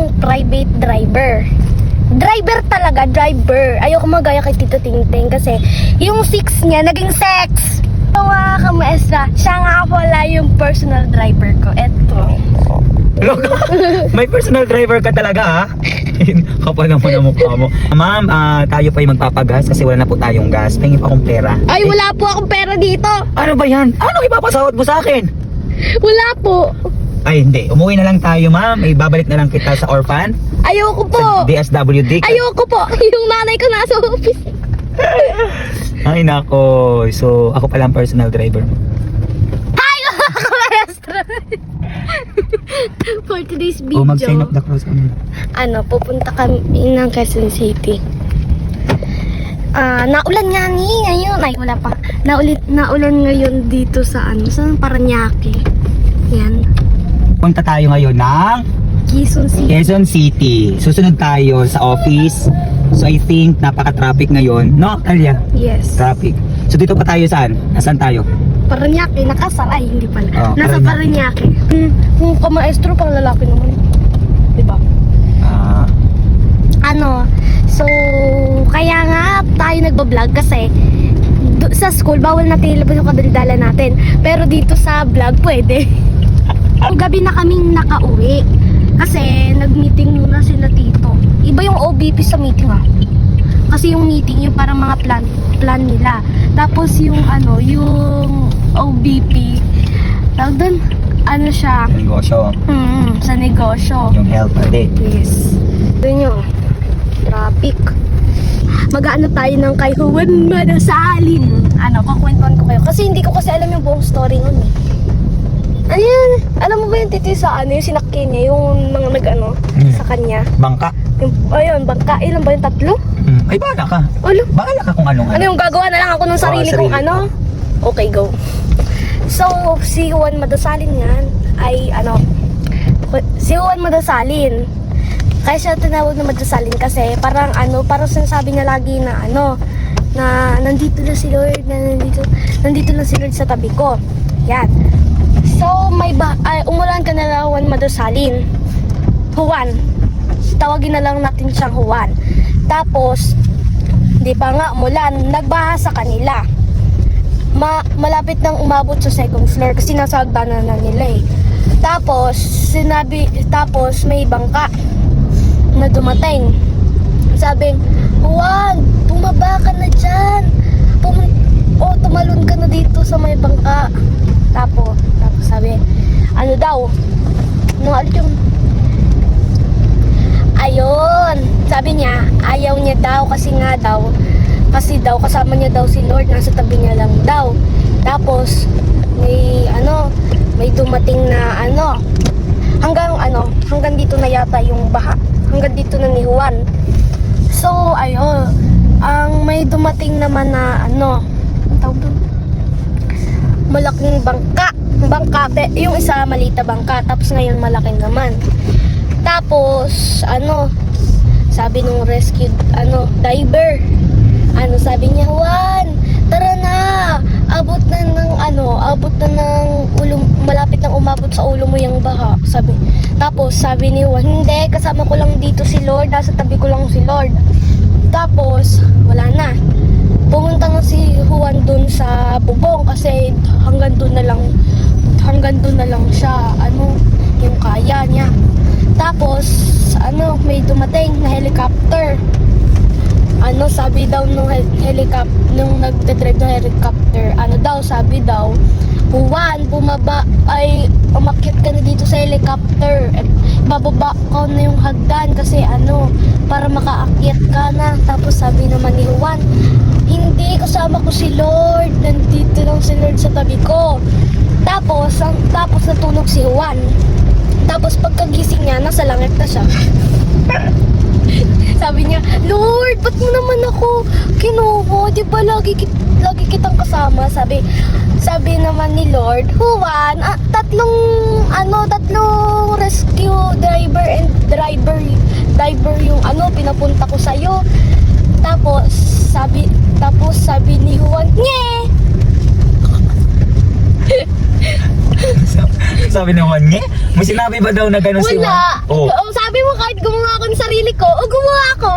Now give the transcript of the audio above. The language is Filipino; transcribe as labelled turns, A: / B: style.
A: akong private driver. Driver talaga, driver. Ayoko magaya kay Tito Tingting kasi yung 6 niya naging sex. So mga kamaestra, siya nga pala yung personal driver ko. Eto.
B: May personal driver ka talaga ha? Kapal naman ang mukha mo. Ma'am, tayo pa yung magpapagas kasi wala na po tayong gas. Tingin pa akong pera.
A: Ay, wala po akong pera dito.
B: Ano ba yan? Anong ipapasahod mo sa akin?
A: Wala po.
B: Ay hindi, umuwi na lang tayo ma'am. Ibabalik na lang kita sa orphan.
A: Ayoko po.
B: Sa DSWD.
A: Ayoko po. Yung nanay ko nasa office.
B: Ay nako. So ako pala ang personal driver mo.
A: Hi, mga kamaestra. For today's video.
B: O mag-sign up the cross kami.
A: Pupunta kami ng Quezon City. Naulan nga ngayon. Ay, wala pa. Naulan ngayon dito sa sa Paranaque. Yan.
B: Punta tayo ngayon ng
A: Quezon City.
B: Quezon City. Susunod tayo sa office. So I think napaka-traffic ngayon. No, Talia?
A: Yes.
B: Traffic. So dito pa tayo saan? Nasaan tayo?
A: Paranaque. Nakasal. Ay, hindi pala.
B: Oh,
A: Nasa Paranaque. Kung kamaestro, pang lalaki naman. Diba? So, kaya nga tayo nagbablog kasi sa school, bawal natin ilabas yung kadaldala natin. Pero dito sa vlog, pwede. Gabi na kaming nakauwi. Kasi nag-meeting muna sila tito. Iba yung OBP sa meeting Kasi yung meeting, yung parang mga plan nila. Tapos yung yung OBP, tawag doon, siya?
B: Sa negosyo.
A: Sa negosyo.
B: Yung health ulit.
A: Yes. Doon yung traffic. Mag-aano tayo ng kay Juan Madasalin. Kukwentuhan ko kayo. Kasi hindi ko kasi alam yung buong story nun Ayan. Alam mo ba yung titi sa yung sinakyan niya, yung mga sa kanya?
B: Bangka.
A: Ayun, bangka. Ilan ba yung 3?
B: Ay, bahala ka.
A: Ano?
B: Bahala ka kung anong
A: Ano yung gagawa na lang ako ng sarili kong Okay, go. So, si Juan Madasalin yan ay si Juan Madasalin. Kaya siya tinawag na Madasalin kasi parang parang sinasabi niya lagi na na nandito na si Lord, nandito na si Lord sa tabi ko. Yan. So, umulan ka na lang Juan Madasalin. Juan. Tawagin na lang natin siyang Juan. Tapos, di pa nga umulan, nagbaha sa kanila. Malapit nang umabot sa 2nd floor kasi nasa hagdanan na nila Tapos may bangka na dumating. Sabing, Juan, bumaba ka na dyan. Tumalon ka na dito sa may bangka. Tapos sabi, ayun, sabi niya, ayaw niya daw kasi kasama niya daw si Lord, nasa tabi niya lang daw. Tapos may dumating na hanggang dito na yata yung baha. Hanggang dito na ni Juan. So, ayun, may dumating naman na tawag doon? Malaking bangka, yung isa maliit na bangka, tapos ngayon malaki naman. Tapos, sabi nung rescue, diver, sabi niya, Juan, tara na, abot na ng ulo, malapit nang umabot sa ulo mo yung baha. Tapos sabi ni Juan, hindi, kasama ko lang dito si Lord, nasa tabi ko lang si Lord. Tapos, wala na. Pumunta na si Juan dun sa bubong kasi hanggang dun na lang siya, yung kaya niya. Tapos, may dumating na helicopter. Sabi daw nung nagdadrive ng helicopter, sabi daw, Juan, umakyat ka na dito sa helicopter. Bababa ko na yung hagdan kasi para makaakyat ka na. Tapos sabi naman ni Juan, hindi, kasama ko si Lord. Nandito lang si Lord sa tabi ko. Tapos natulog si Juan. Tapos pagkagising niya, nasa langit na siya. Sabi niya, Lord, ba't mo naman ako kinuha? Di ba lagi kitang kasama? Sabi naman ni Lord, Juan, tatlong rescue driver and diver yung pinapunta ko sa'yo. Tapos sabi ni Juan, nye!
B: Sabi naman niya, may sinabi ba daw na gano'n si Juan?
A: Wala.
B: Oh.
A: Sabi mo kahit gumawa ako ng sarili ko, o gumawa ako.